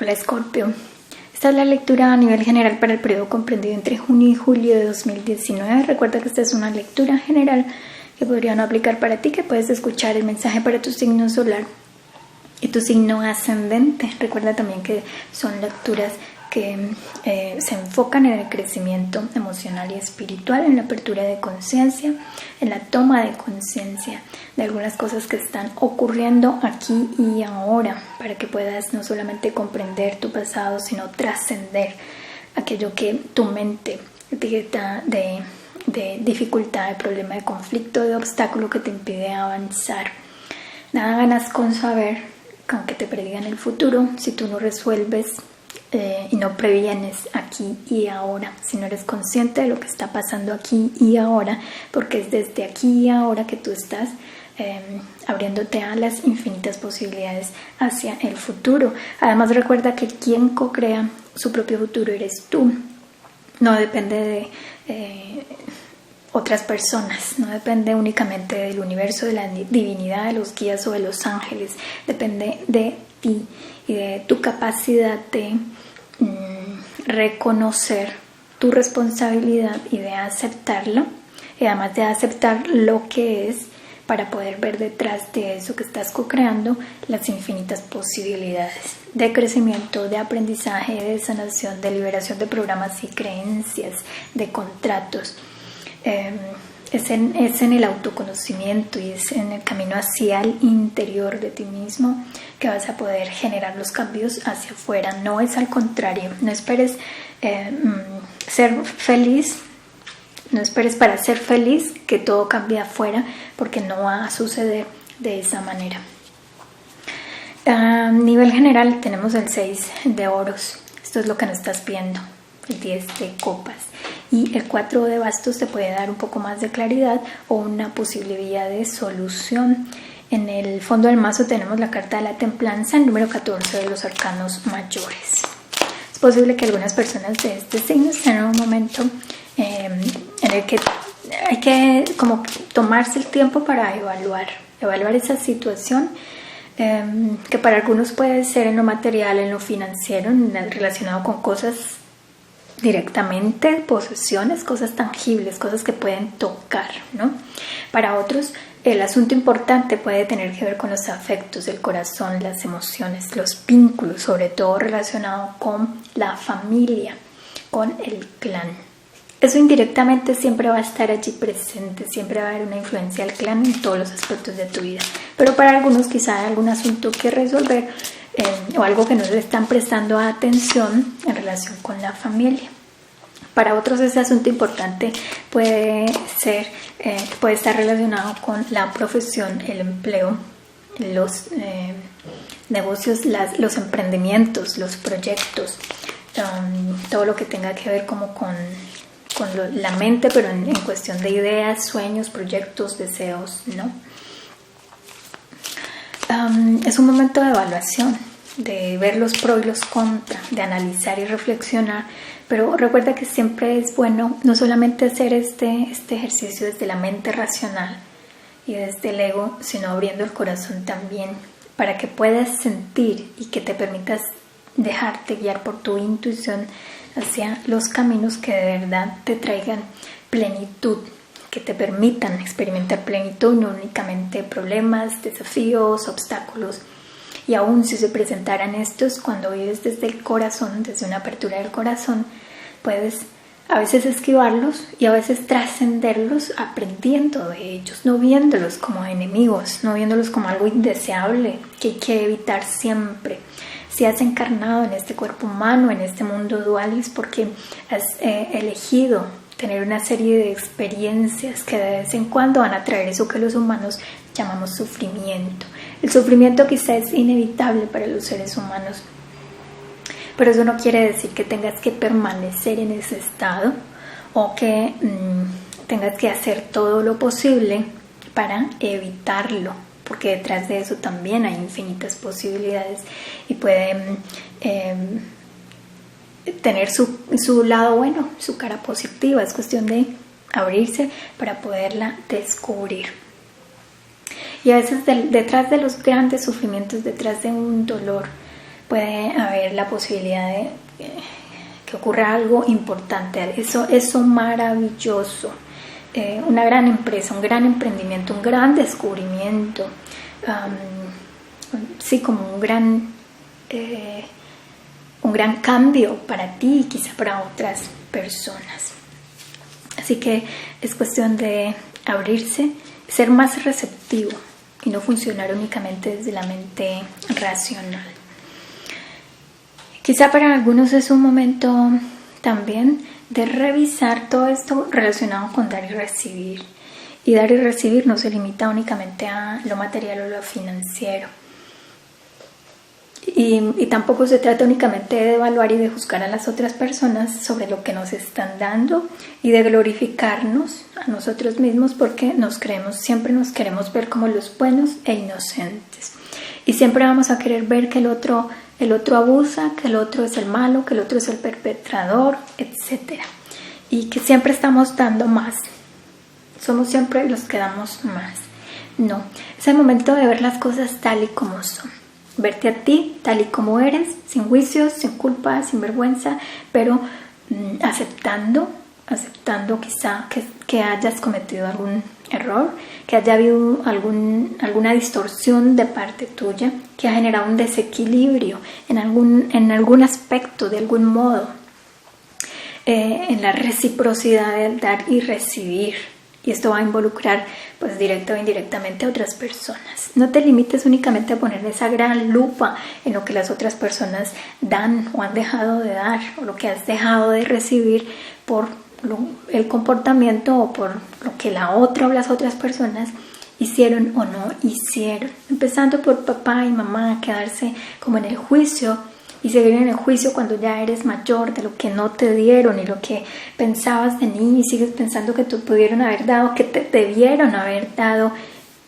Hola Escorpio, esta es la lectura a nivel general para el periodo comprendido entre junio y julio de 2019. Recuerda que esta es una lectura general que podría no aplicar para ti, que puedes escuchar el mensaje para tu signo solar y tu signo ascendente. Recuerda también que son lecturas que se enfocan en el crecimiento emocional y espiritual, en la apertura de conciencia, en la toma de conciencia de algunas cosas que están ocurriendo aquí y ahora, para que puedas no solamente comprender tu pasado, sino trascender aquello que tu mente etiqueta de dificultad, de problema, de conflicto, de obstáculo que te impide avanzar. Nada ganas con saber, aunque te predigan el futuro, si tú no resuelves y no previenes aquí y ahora, si no eres consciente de lo que está pasando aquí y ahora, porque es desde aquí y ahora que tú estás abriéndote a las infinitas posibilidades hacia el futuro. Además, recuerda que quien co-crea su propio futuro eres tú. No depende de otras personas, no depende únicamente del universo, de la divinidad, de los guías o de los ángeles. Depende de ti y de tu capacidad de reconocer tu responsabilidad y de aceptarlo, y además de aceptar lo que es, para poder ver detrás de eso que estás co-creando las infinitas posibilidades de crecimiento, de aprendizaje, de sanación, de liberación de programas y creencias, de contratos. Es en el autoconocimiento y es en el camino hacia el interior de ti mismo que vas a poder generar los cambios hacia afuera. No es al contrario. No esperes ser feliz. No esperes para ser feliz que todo cambie afuera, porque no va a suceder de esa manera. A nivel general tenemos el 6 de oros. Esto es lo que nos estás viendo. El 10 de copas. Y el 4 de bastos te puede dar un poco más de claridad o una posible vía de solución. En el fondo del mazo tenemos la carta de la templanza, el número 14 de los arcanos mayores. Es posible que algunas personas de este signo estén en un momento en el que hay que como tomarse el tiempo para evaluar esa situación, que para algunos puede ser en lo material, en lo financiero, relacionado con cosas directamente, posesiones, cosas tangibles, cosas que pueden tocar, ¿no? Para otros, el asunto importante puede tener que ver con los afectos del corazón, las emociones, los vínculos, sobre todo relacionado con la familia, con el clan. Eso indirectamente siempre va a estar allí presente, siempre va a haber una influencia del clan en todos los aspectos de tu vida. Pero para algunos quizá hay algún asunto que resolver, o algo que no le están prestando atención en relación con la familia. Para otros ese asunto importante puede estar relacionado con la profesión, el empleo, los negocios, los emprendimientos, los proyectos, todo lo que tenga que ver como con la mente, pero en cuestión de ideas, sueños, proyectos, deseos, ¿no? Es un momento de evaluación, de ver los pros y los contras, de analizar y reflexionar, pero recuerda que siempre es bueno no solamente hacer este ejercicio desde la mente racional y desde el ego, sino abriendo el corazón también, para que puedas sentir y que te permitas dejarte guiar por tu intuición hacia los caminos que de verdad te traigan plenitud, que te permitan experimentar plenitud, no únicamente problemas, desafíos, obstáculos. Y aún si se presentaran estos, cuando vives desde el corazón, desde una apertura del corazón, puedes a veces esquivarlos y a veces trascenderlos aprendiendo de ellos, no viéndolos como enemigos, no viéndolos como algo indeseable que hay que evitar siempre. Si has encarnado en este cuerpo humano, en este mundo dual, es porque has elegido tener una serie de experiencias que de vez en cuando van a traer eso que los humanos llamamos sufrimiento. El sufrimiento quizá es inevitable para los seres humanos, pero eso no quiere decir que tengas que permanecer en ese estado o que tengas que hacer todo lo posible para evitarlo, porque detrás de eso también hay infinitas posibilidades y pueden tener su lado bueno, su cara positiva. Es cuestión de abrirse para poderla descubrir. Y a veces detrás de los grandes sufrimientos, detrás de un dolor puede haber la posibilidad de que ocurra algo importante, eso maravilloso, una gran empresa, un gran emprendimiento, un gran descubrimiento, sí, como un gran cambio para ti y quizá para otras personas. Así que es cuestión de abrirse, ser más receptivo y no funcionar únicamente desde la mente racional. Quizá para algunos es un momento también de revisar todo esto relacionado con dar y recibir. Y dar y recibir no se limita únicamente a lo material o lo financiero. Y tampoco se trata únicamente de evaluar y de juzgar a las otras personas sobre lo que nos están dando y de glorificarnos a nosotros mismos, porque siempre nos queremos ver como los buenos e inocentes. Y siempre vamos a querer ver que el otro abusa, que el otro es el malo, que el otro es el perpetrador, etc. Y que siempre estamos dando más. Somos siempre los que damos más. No, es el momento de ver las cosas tal y como son. Verte a ti tal y como eres, sin juicios, sin culpa, sin vergüenza, pero aceptando quizá que hayas cometido algún error, que haya habido alguna distorsión de parte tuya, que ha generado un desequilibrio en algún aspecto, de algún modo, en la reciprocidad del dar y recibir. Y esto va a involucrar, pues, directa o indirectamente a otras personas. No te limites únicamente a poner esa gran lupa en lo que las otras personas dan o han dejado de dar, o lo que has dejado de recibir por el comportamiento o por lo que la otra o las otras personas hicieron o no hicieron. Empezando por papá y mamá a quedarse como en el juicio y seguir en el juicio cuando ya eres mayor de lo que no te dieron y lo que pensabas de niño y sigues pensando que te pudieron haber dado, que te debieron haber dado,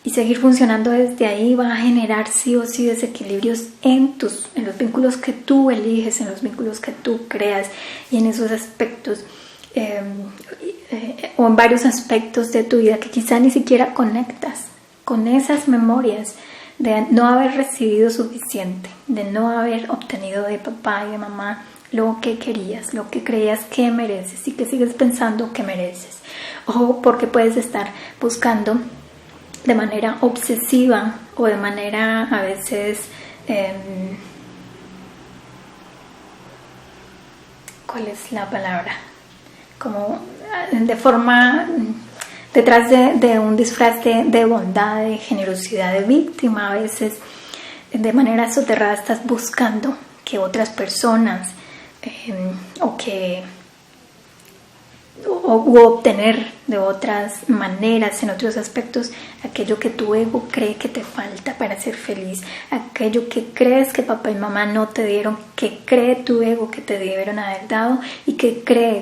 y seguir funcionando desde ahí va a generar sí o sí desequilibrios en los vínculos que tú eliges, en los vínculos que tú creas y en esos aspectos o en varios aspectos de tu vida que quizá ni siquiera conectas con esas memorias de no haber recibido suficiente, de no haber obtenido de papá y de mamá lo que querías, lo que creías que mereces y que sigues pensando que mereces. O porque puedes estar buscando de manera obsesiva o de manera a veces ¿cuál es la palabra? Como de forma detrás de un disfraz de bondad, de generosidad, de víctima. A veces de manera soterrada estás buscando que otras personas o obtener de otras maneras, en otros aspectos, aquello que tu ego cree que te falta para ser feliz, aquello que crees que papá y mamá no te dieron, que cree tu ego que te debieron haber dado y que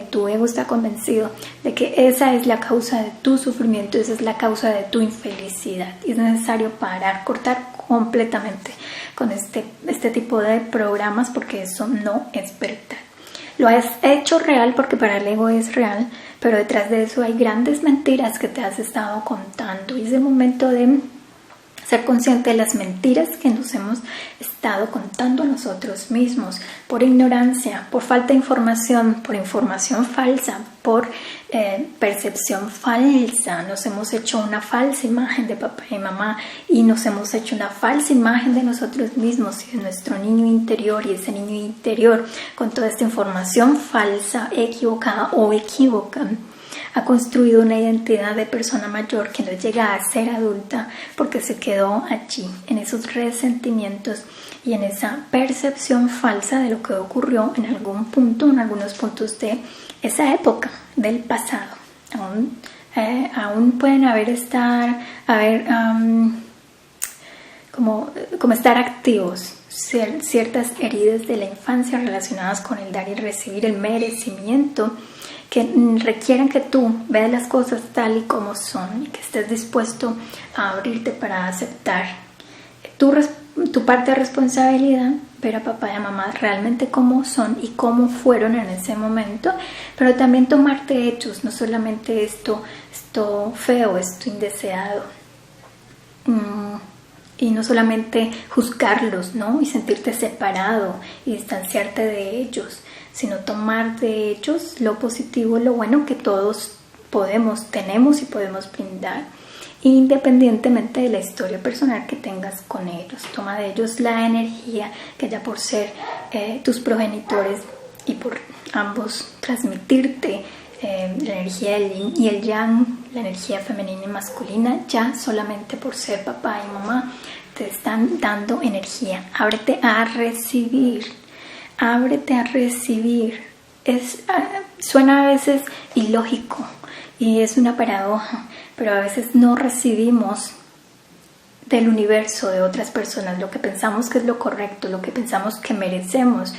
tu ego está convencido de que esa es la causa de tu sufrimiento, esa es la causa de tu infelicidad. Y es necesario cortar completamente con este tipo de programas, porque eso no es verdad. Lo has hecho real porque para el ego es real, pero detrás de eso hay grandes mentiras que te has estado contando. Y es el momento de ser consciente de las mentiras que nos hemos estado contando a nosotros mismos por ignorancia, por falta de información, por información falsa, por percepción falsa. Nos hemos hecho una falsa imagen de papá y mamá y nos hemos hecho una falsa imagen de nosotros mismos y de nuestro niño interior, y ese niño interior con toda esta información falsa, equivocada o equívoca, ha construido una identidad de persona mayor que no llega a ser adulta porque se quedó allí, en esos resentimientos y en esa percepción falsa de lo que ocurrió en algún punto, en algunos puntos de esa época del pasado. Aún pueden como estar activos ciertas heridas de la infancia relacionadas con el dar y recibir, el merecimiento, que requieran que tú veas las cosas tal y como son y que estés dispuesto a abrirte para aceptar tu parte de responsabilidad, ver a papá y a mamá realmente cómo son y cómo fueron en ese momento, pero también tomarte hechos, no solamente esto feo, esto indeseado. y no solamente juzgarlos, ¿no? Y sentirte separado y distanciarte de ellos, sino tomar de ellos lo positivo, lo bueno que todos tenemos y podemos brindar, independientemente de la historia personal que tengas con ellos. Toma de ellos la energía que ya por ser tus progenitores y por ambos transmitirte la energía del yin y el yang, la energía femenina y masculina, ya solamente por ser papá y mamá te están dando energía. Ábrete a recibir, ábrete a recibir. Suena a veces ilógico y es una paradoja, pero a veces no recibimos del universo, de otras personas, lo que pensamos que es lo correcto, lo que pensamos que merecemos,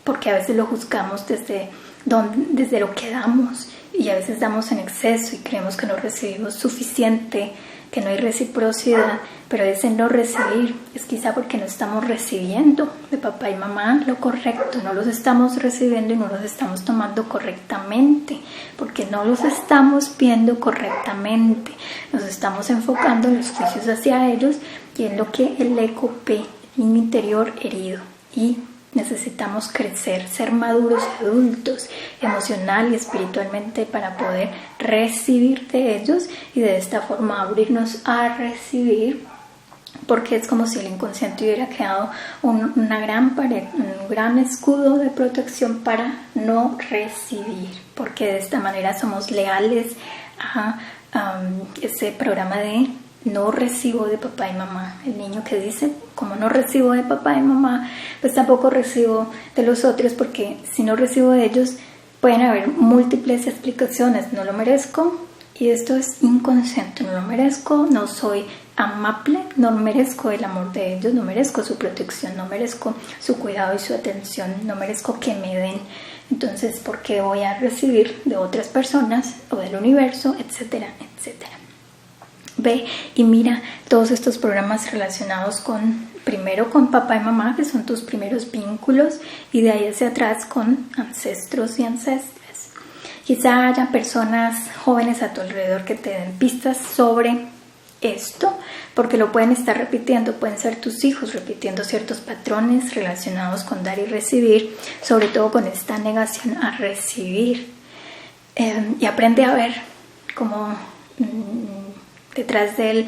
porque a veces lo juzgamos desde lo que damos, y a veces damos en exceso y creemos que no recibimos suficiente, que no hay reciprocidad, pero ese no recibir es quizá porque no estamos recibiendo de papá y mamá lo correcto, no los estamos recibiendo y no los estamos tomando correctamente, porque no los estamos viendo correctamente, nos estamos enfocando en los juicios hacia ellos y en lo que el ego ve en mi interior herido. Y necesitamos crecer, ser maduros adultos emocional y espiritualmente para poder recibir de ellos y de esta forma abrirnos a recibir, porque es como si el inconsciente hubiera creado una gran pared, un gran escudo de protección para no recibir, porque de esta manera somos leales a ese programa de no recibo de papá y mamá. El niño que dice, como no recibo de papá y mamá, pues tampoco recibo de los otros, porque si no recibo de ellos pueden haber múltiples explicaciones. No lo merezco y esto es inconsciente, no lo merezco, no soy amable, no merezco el amor de ellos, no merezco su protección, no merezco su cuidado y su atención, no merezco que me den. Entonces, ¿por qué voy a recibir de otras personas o del universo, etcétera, etcétera? Ve y mira todos estos programas relacionados primero con papá y mamá, que son tus primeros vínculos, y de ahí hacia atrás con ancestros y ancestras. Quizá haya personas jóvenes a tu alrededor que te den pistas sobre esto, porque lo pueden estar repitiendo, pueden ser tus hijos repitiendo ciertos patrones relacionados con dar y recibir, sobre todo con esta negación a recibir. Y aprende a ver cómo detrás de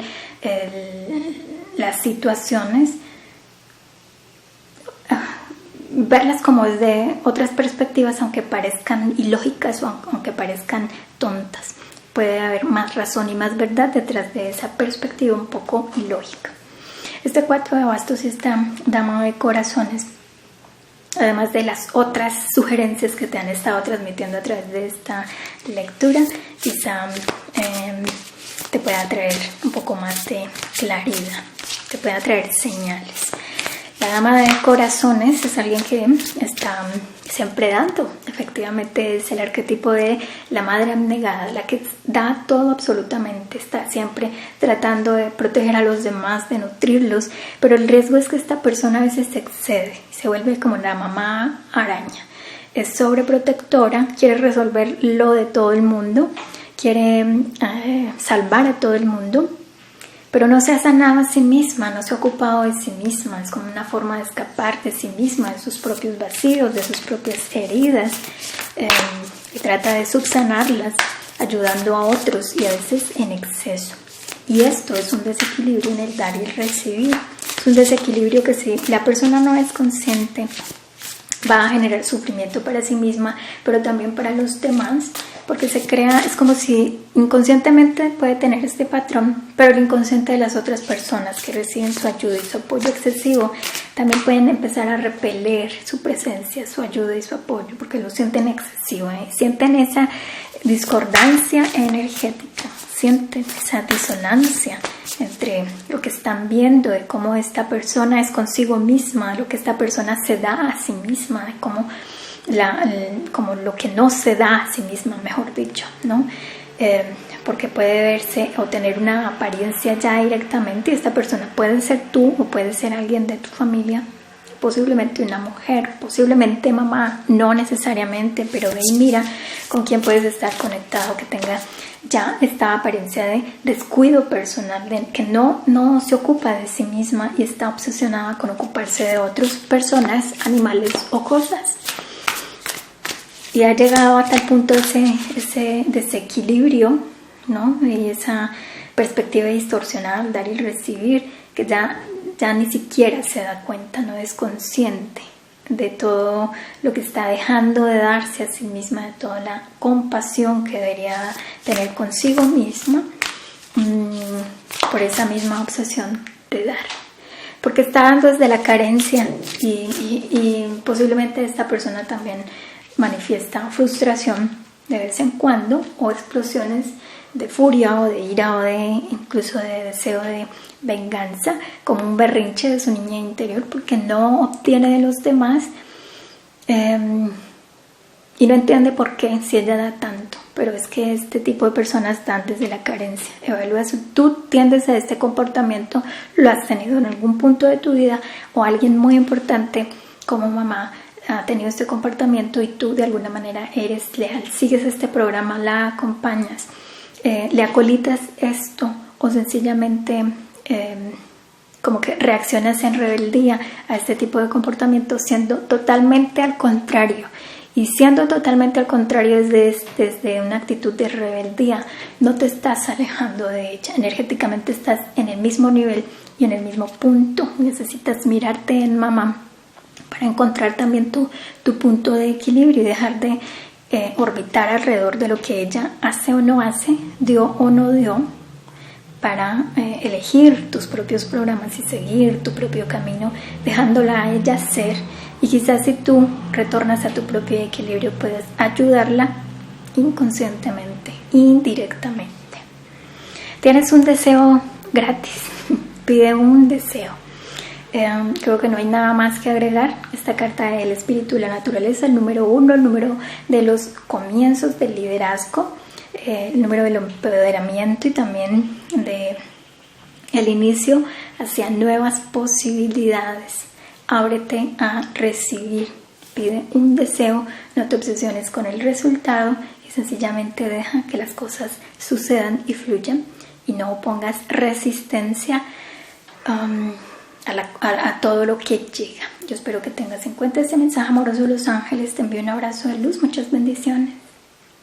las situaciones, verlas como desde otras perspectivas, aunque parezcan ilógicas o aunque parezcan tontas. Puede haber más razón y más verdad detrás de esa perspectiva un poco ilógica. Este 4 de bastos y esta dama de corazones, además de las otras sugerencias que te han estado transmitiendo a través de esta lectura, quizá te pueda traer un poco más de claridad, te pueda traer señales. La dama de corazones es alguien que está siempre dando. Efectivamente es el arquetipo de la madre abnegada, la que da todo absolutamente, está siempre tratando de proteger a los demás, de nutrirlos, pero el riesgo es que esta persona a veces se excede, se vuelve como la mamá araña. Es sobreprotectora, quiere resolver lo de todo el mundo, quiere salvar a todo el mundo, pero no se ha sanado a sí misma, no se ha ocupado de sí misma. Es como una forma de escapar de sí misma, de sus propios vacíos, de sus propias heridas, y trata de subsanarlas ayudando a otros y a veces en exceso. Y esto es un desequilibrio en el dar y el recibir. Es un desequilibrio que si la persona no es consciente va a generar sufrimiento para sí misma, pero también para los demás, porque se crea, es como si inconscientemente puede tener este patrón, pero el inconsciente de las otras personas que reciben su ayuda y su apoyo excesivo también pueden empezar a repeler su presencia, su ayuda y su apoyo, porque lo sienten excesivo, sienten esa discordancia energética, sienten esa disonancia entre lo que están viendo, de cómo esta persona es consigo misma, lo que esta persona se da a sí misma, de cómo como lo que no se da a sí misma, mejor dicho, ¿no? Porque puede verse o tener una apariencia ya directamente, y esta persona puede ser tú o puede ser alguien de tu familia, posiblemente una mujer, posiblemente mamá, no necesariamente, pero ve y mira con quién puedes estar conectado, que tenga ya esta apariencia de descuido personal, de que no se ocupa de sí misma y está obsesionada con ocuparse de otras personas, animales o cosas. Y ha llegado a tal punto ese desequilibrio, ¿no? Y esa perspectiva distorsionada al dar y recibir, que ya ni siquiera se da cuenta, no es consciente de todo lo que está dejando de darse a sí misma, de toda la compasión que debería tener consigo misma, por esa misma obsesión de dar. Porque está dando desde la carencia y posiblemente esta persona también manifiesta frustración de vez en cuando, o explosiones de furia o de ira o incluso de deseo de venganza, como un berrinche de su niña interior porque no obtiene de los demás y no entiende por qué si ella da tanto. Pero es que este tipo de personas dan desde la carencia. Evalúa si tú tiendes a este comportamiento, lo has tenido en algún punto de tu vida, o alguien muy importante como mamá ha tenido este comportamiento y tú de alguna manera eres leal, sigues este programa, la acompañas, le acolitas esto, o sencillamente como que reaccionas en rebeldía a este tipo de comportamiento, siendo totalmente al contrario. Y siendo totalmente al contrario desde una actitud de rebeldía, no te estás alejando de ella. Energéticamente estás en el mismo nivel y en el mismo punto. Necesitas mirarte en mamá para encontrar también tu punto de equilibrio y dejar de orbitar alrededor de lo que ella hace o no hace, dio o no dio, para elegir tus propios programas y seguir tu propio camino, dejándola a ella ser. Y quizás si tú retornas a tu propio equilibrio, puedes ayudarla inconscientemente, indirectamente. Tienes un deseo gratis, pide un deseo. Creo que no hay nada más que agregar. Esta carta del espíritu y la naturaleza, el número 1, el número de los comienzos del liderazgo, el número del empoderamiento y también de el inicio hacia nuevas posibilidades. Ábrete a recibir, pide un deseo, no te obsesiones con el resultado y sencillamente deja que las cosas sucedan y fluyan y no pongas resistencia a todo lo que llega. Yo espero que tengas en cuenta este mensaje amoroso de los ángeles. Te envío un abrazo de luz, muchas bendiciones.